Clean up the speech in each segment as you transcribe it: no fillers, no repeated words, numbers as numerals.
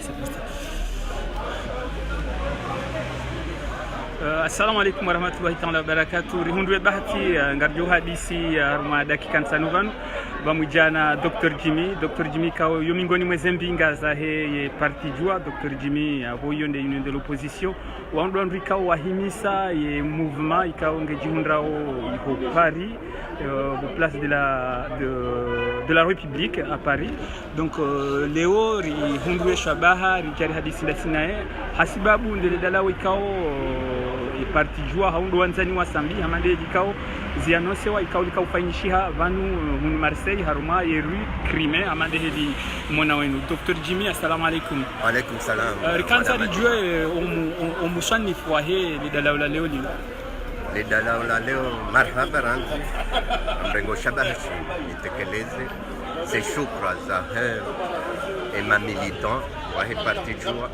c'est parti. Assalamu alaikum warahmatullahi ta'ala wabarakatuh. Rihundu bahati ngarjo hadisi haruma dakika nsanu vanu bamujana Dr. Jimmy kao yomingoni mwezembinga zahe ye parti jua Dr. Jimmy avoyo nde union de l'opposition wando andri kao wahimisa ye mouvement ikao ngejihundrao iko Paris au place de la République à Paris. Donc leo rihundu shabaha rijari hadisi ndasinae hasibabu ndele dalawe ikao parti jua haundo wanzani wa sambi hamande ikao zianosewa ikao likao fanyishiha vanu mun Marseille haruma yeru crime amande hedi mona wenu. Dr. Jimmy, assalamu alaikum. Wa alaikum salam. Rikanza rijue omusani fwahe lidalaula leo lino. Lidalaula leo marhaba ranzi mrengo shabahashi nitekeleze se shukra za et ma militant wa he parti jua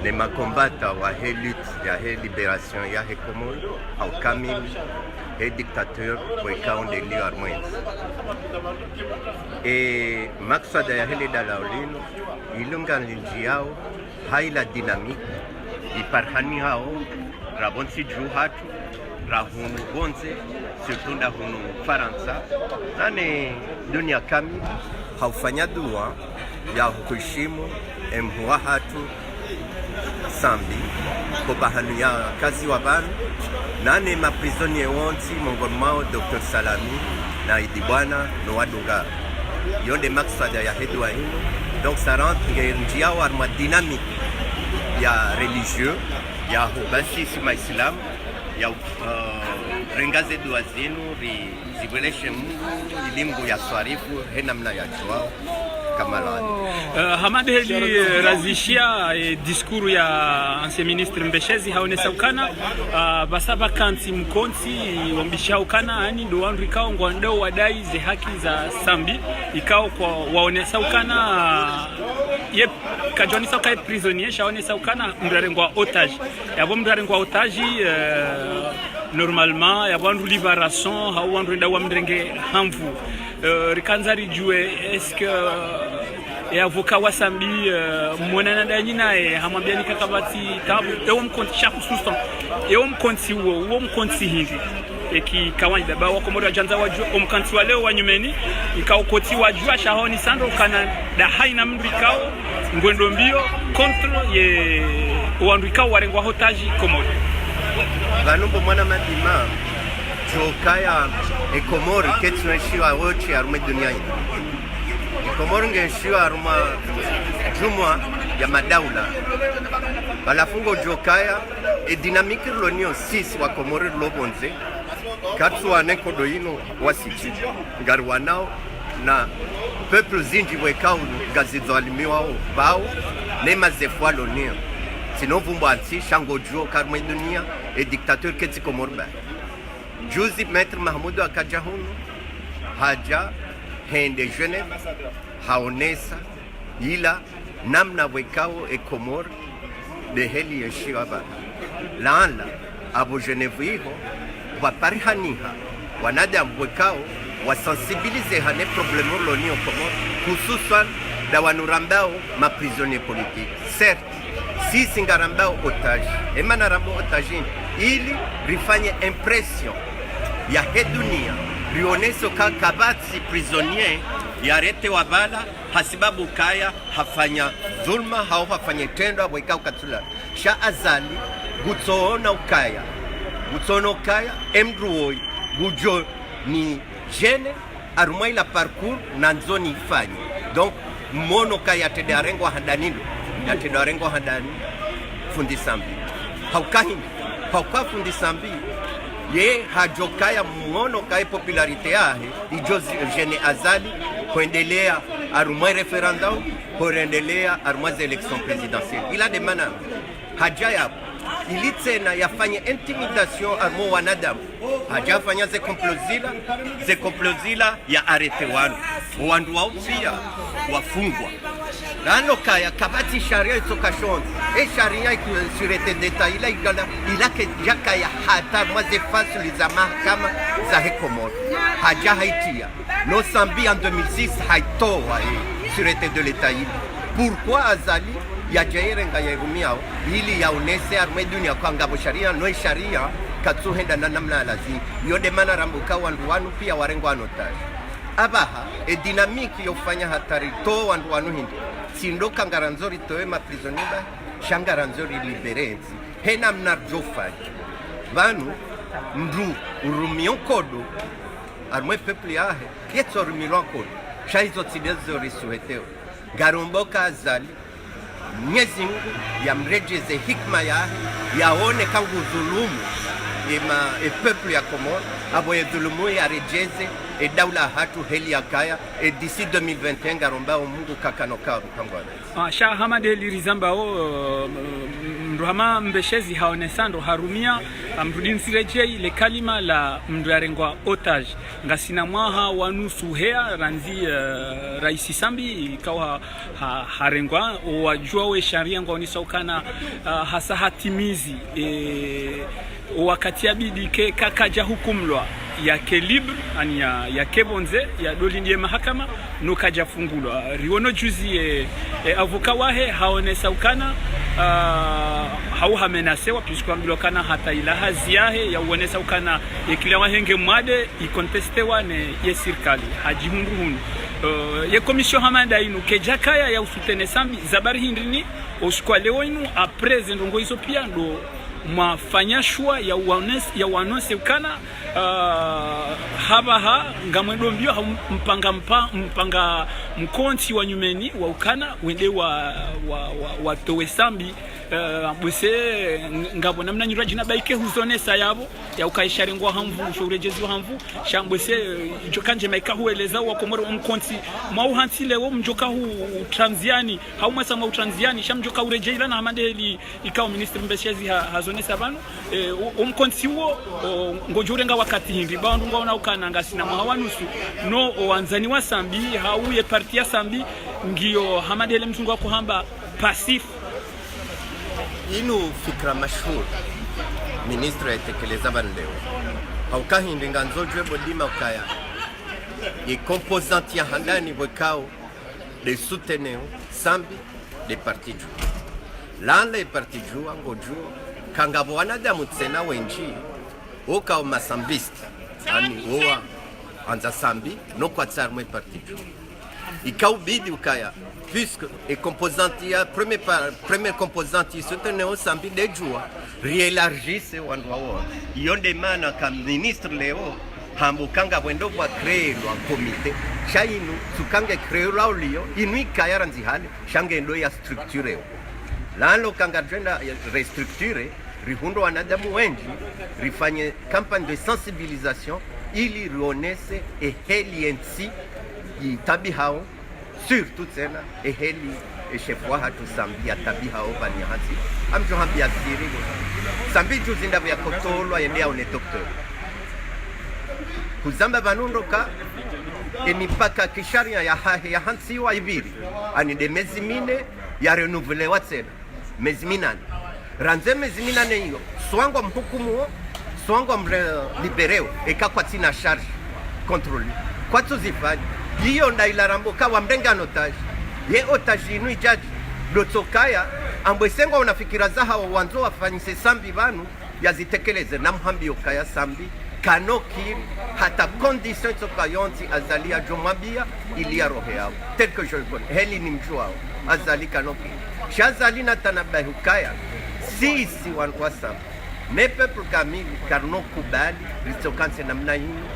ne makombata wa he lutte ya he liberation ya he Komoro au kamil he dictateur wekao ndeli armwenzi e maksada ya hele dalaulino ilunga njia yao haila dynamique iparhani hao rabonsi juu hatu rahunu bonze surtout ndahunu Faransa nane dunia kamili haufanya dua ya kuheshimu emhuwa hatu sambi kwa bahanu ya kazi wa banu nane maprisonnier wonsi mongoni mwao Dr. Salami na Idibwana no wadunga yonde maksada ya hedwa hino. Donc ça rentre njia wa arma dynamique ya religieux ya hubasi sima Islam ya rengaze dua zenu zibweleshe Mungu ilimbu ya swarifu henamna ya chwao kamalani. Hamade heli razishia diskuru ya ancien ministre Mbeshezi haonesa ukana basaba kanti mkonti wambisha ukana ani ndo wandu ikao ngwandeo wadai ze haki za sambi ikao kwa waonesa ukana ye kajonisa kai prisonnier shaonesa ukana mdarengwa otage yabo mdarengwa otage normalement yabo wandu libération hao wandu nda wamdrenge hamvu rikanzari jue est-ce que avocat wa sambi mwanana danyi nae hamwambiani kakabati tabu ewo mkonti shaku sustan ewo mkonti uwo mkonti hindi eki kawani daba wa Komoro janza wajua omkanti wa leo wanyumeni ikaukoti wajua shahoni sando kana da haina mndu ikao ngwendo mbio contre ye wandu ikao warengwa hotaji Komoro vanumbo mwana madima chokaya Komoro ketsuneshiwa wochi arume duniani Komoro ngeshiwa aruma jumwa ya madaula balafungo jokaya e dynamique lonio 6 wa Komoro lobonze katsu aneko doino wasiki ngarwanao na peuple zinji wekao gazizo alimiwa bao nema zefwa lonio sinovumbo anti shangojo karma dunia e dictateur ketsi Komoro ba juzi maître Mahmoudou akajahunu haja hende Genève haonesa ila namna wekao e Komoro de heli yeshiwa ba laala abo Genève hiho waparihaniha wanadamu wekao wasensibilize hane problemo lonio Komoro hususan da wanurambao maprisonnier politique. Certes si singarambao otage emana rambo otage ili rifanye impression ya hedunia rioneso kakabati prisonnier yarete wabala hasibabu kaya hafanya dhulma hao hafanya tendo wekao katula sha azali gutsoona ukaya emdruoi gujo ni jene arumaila parcours na nzoni ifanye donc mono kaya tedarengo hadanilo ya tedarengo hadani fundi sambi hauka fundi sambi ye hajokaya mmono kai popularite yahe ijo jene azali kuendelea arumwa referendum kuendelea arumwa election presidentielle ila demana haja yapo ili tena yafanye intimidation armo wanadamu haja fanya ze komplozila ya arete wandu wao pia wafungwa nano kaya kabati sharia itokashon sharia ikisurete detaila ila ke jaka ya hata mwaze fasu za mahakama za Komoro haja haitia no sambi en 2006 haitoa surete de l'état pourquoi azali ya jaire nga yerumiao ili yaonese arme dunia kwa ngabo sharia no sharia katsuhenda na namna lazima yode mana rambuka wandu wanu pia warengo anotaje abaha e dinamiki yofanya hatari to wandu wanu hindi sindoka ngaranzori towe maprisoniba shangaranzori liberenzi hena mnarjofanya vanu mdu urumion kodo arme peuple yahe yetso rumilon kodo shaizo tsidezo risuheteo garomboka azali Mwenyezi Mungu yamrejeze hikma yaone kangu dhulumu peuple ya Komoro abo ya dhulumu ya rejeze daula hatu heli ya kaya d'ici 2021 garomba Mungu kakanoka kangwana Sha Hamad Lirizamba mruhama mbeshezi haonesando harumia mrudin sirejei le kalima la mduarengwa otage ngasina mwaha wanusu hea ranzi raisi sambi ikawa harengwa wajua we sharia ngoni saukana hasa hatimizi wakati abidi ke kakaja hukumlwa ya kelibre ani ya kebonze ya dolindie mahakama no kaja fungulwa riono juzi avoka wahe haonesa ukana hau hamenasewa piskwambilo kana hata ila haziahe ya uonesa ukana yekile wahenge mwade ikontestewa ne ye sirkali hajihundu hunu ye komisyon hamanda inu kejakaya ya usutene sambi zabari hindrini oskwa leo inu apreze ndongo iso pia ndo mafanya shua ya wanose ukana habaha ngamwendo mbio mpanga mkonti wa nyumeni wa ukana wende wa towe sambi bwese ngabo namna nyura jina baike huzonesa yabo ya ukaishari ngwa hamvu shurejezi hamvu shambwese jokanje maika hueleza wa Komoro mkonti mauhanti leo mjoka hu transiani haumasa mwa transiani shamjoka urejeila na hamandeli ikao minister mbeshezi hazonesa bano umkonti wo ngojurenga wakati hindi bandu ngona ukana ngasina mwawanusu no wanzani wa sambi hauye parti ya sambi ngiyo hamadele mzungu wa kuhamba pasif inu fikra mashhur ministre yatekeleza bandeo haukahindi nganzojwe bodima ukaya ye composante ya handani wekao de souteneo sambi de parti juu lande parti juu angojuu kangabo wanadamu tsena wenji okao masambiste ani oa anza sambi no kwa tsarmwe parti juu ikao bidi ukaya puisque et composante ya premier composante souteneo sambi de jua réélargisse wandwa wa yonde mana ka ministre leo hambo kanga wendo kwa créer lo comité chainu tukange créer la olio inuika yaranzi hali shange ndo ya structure lalo kanga jenda restructure rihundo wanadamu wengi rifanye campagne de sensibilisation ili rionese eheliensi itabi hao surtout tena eheli chefwa hatu sambi ya tabi hao bani hati amjo hambia siri sambi juzinda vya kotolo yendea une docteur kuzamba banundoka emipaka kisharia ya hansi wa ibiri ani de mezimine ya renouveler tena meziminane ranze meziminane hiyo swango mhukumu swango libereo ekakwa tina charge contrôle kwa tuzifanya hiyo ndailarambo kawa mrenga notage ye otage inu ijaji dotokaya ambwesengo unafikira zaha wa wanzo wafanyise sambi banu yazitekeleze na mhambi okaya sambi kanokiri hata condition tsokayonti azalia jomabia ilia rohe yao tel que je le connais heli ni mjuao azali kanokiri shazali na tanabahukaya sisi wankwasa me peuple kamili karno kubali ritokanse namna hino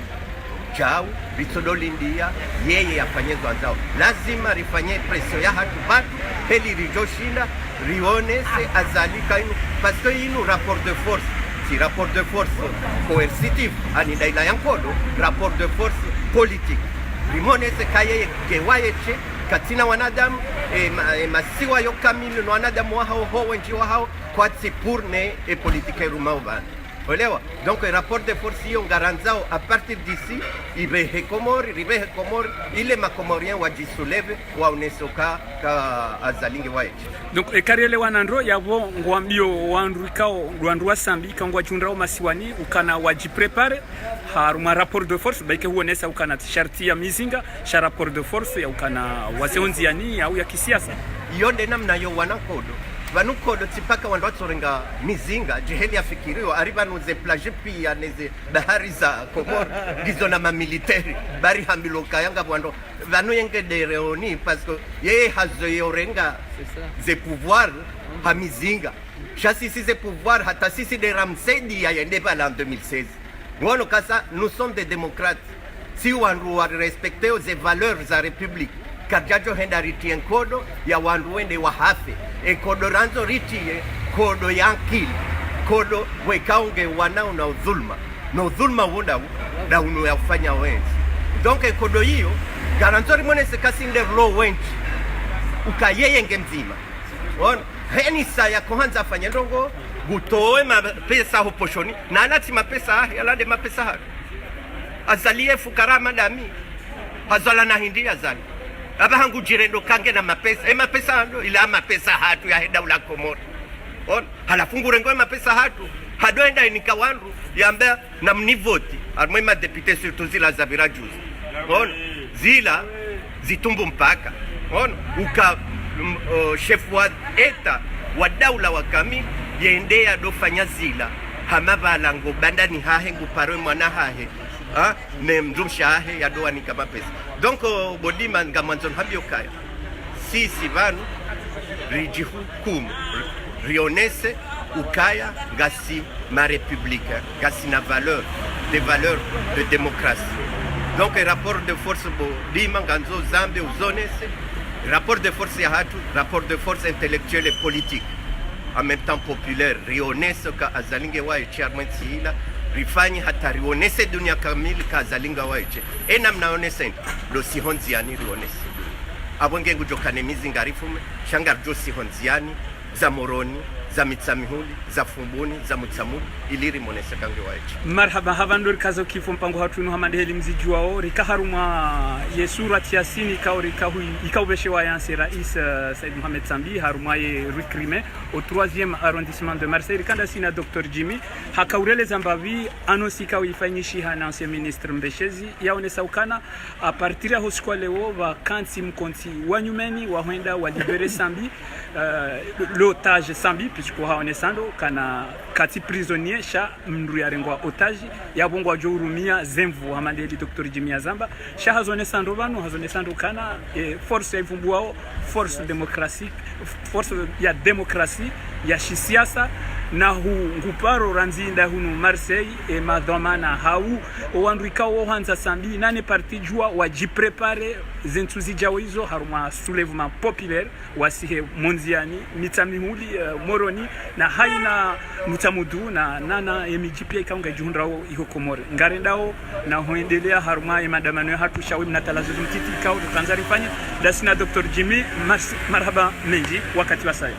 jao ritodolindia yeye afanyezwa nzao lazima rifanye presio ya hatu batu heli rijoshinda rionese azalika inu parce que inu rapport de force si rapport de force coercitif ani daila yankodo rapport de force politique rimonese kaye gewayeche katina wanadamu masiwa yo kamili no wanadamu wahao ho wenji wahao kwa tsipurne politique rumao bana olewa donc rapport de force yo ngaranzao à partir d'ici ibehe komori ile makomorien wajisuleve wa unesoka ka azalinge waeche donc ekarele wanandro yavo ngwambio wandruikao ndwa sambi kangwa chundrao masiwani ukana wajiprepare haruma rapport de force baike huonesa ukana sharti ya mizinga sha rapport de force ya ukana waseonzi yani au ya kisiasa yonde namna yo wanakodo vanukodo tipaka wandu watsorenga mizinga jeheli afikiriwa ariba nuze plage pia neze bahari za Komoro gizo na mamiliteri bari hamiloka yanga wando vanu yenge de reoni parce que ye hazo yorenga ze pouvoir ha mizinga chasi si ze pouvoir hata sisi de Ramsedi ya yende pala en 2016 wono kasa nous sommes des démocrates si wandu wa respecter les valeurs za république kajajo henda ritie kodo ya wandu wende wahafe kodo ranzo ritie kodo yankili kodo wekaunge wanao na udhulma na udhulma wunda da unu ya kufanya wenzi donc kodo hiyo garanzori mwene sekasinde law wenzi ukayeye ngemzima on heni saya kuanza afanya ndongo gutoe mapesa hoposhoni na alati mapesa alade mapesa hayo azalie fukara madami hazala na hindi azali aba hangu jirendo kange na mapesa mapesa ndo ila mapesa hatu ya heda ula Komoro on halafungu rengo mapesa hatu hadoenda inikawandu yambea na mnivoti armwe ma député surtout zila zabira juzi on zila zitumbu mpaka on uka chef wa eta wa daula wa kami yendea dofanya zila hamabala ngo bandani hahe nguparwe mwana hahe ne mzumsha hahe ya doa ni kama pesa donc bodima ngamanzon habyo kaya sisi vanu rijihukumu rionese ukaya gasi ma république gasi na valeur des valeurs de démocratie donc rapport de force bodima nganzo zambe uzonese rapport de force ya hatu rapport de force intellectuelle et politique en même temps populaire rionese ka azalinge wa chairman sila rifanyi hata rionese dunia kamili ka azalinga wa ena mnaonesa lo sihonziani rionese abonge ngujokane mizinga rifume shanga jo sihonziani za moroni za mitsamihuli za fumbuni za mutsamuli iliri monesa kange wa marhaba havandur kazo kifo mpango hatunu hamande heli mzijuao rikaharuma yesura tiasini kaori kahui ikaubeshe wa yansi rais Said Mohamed Sambi haruma ye recrimé au 3e arrondissement de Marseille rikanda sina Dr Jimmy hakaurele zambavi anosi kawi fanyishi hana ancien ministre Mbeshezi yaonesa ukana a partir ya hoskwa leo wa kansi mkonti wanyumeni wa huenda wa libere Sambi l'otage Sambi puisque haonesando kana kati prisonnier sha mndu yarengwa otage yabongwa jourumia zemvu hamandeli Dr Jimmy Azamba sha hazonesando banu hazonesando kana force ivumbuao force démocratique force ya démocratie ya shisiasa na nguparo ranzinda hunu Marseille madhamana hau wanduikao hanza Sambi nane parti jua wajiprepare zentuzi jawo hizo haruma soulèvement populaire wasihe monziani mitamihuli moroni na haina mutamudu na nana emijipia ikaunga jihundrao iko Komoro ngarendao na hoendelea haruma madamano hatu shawi mnatalazo mtiti ikao tukanzari fanya dasina Dr Jimmy marhaba menji wakati wa saya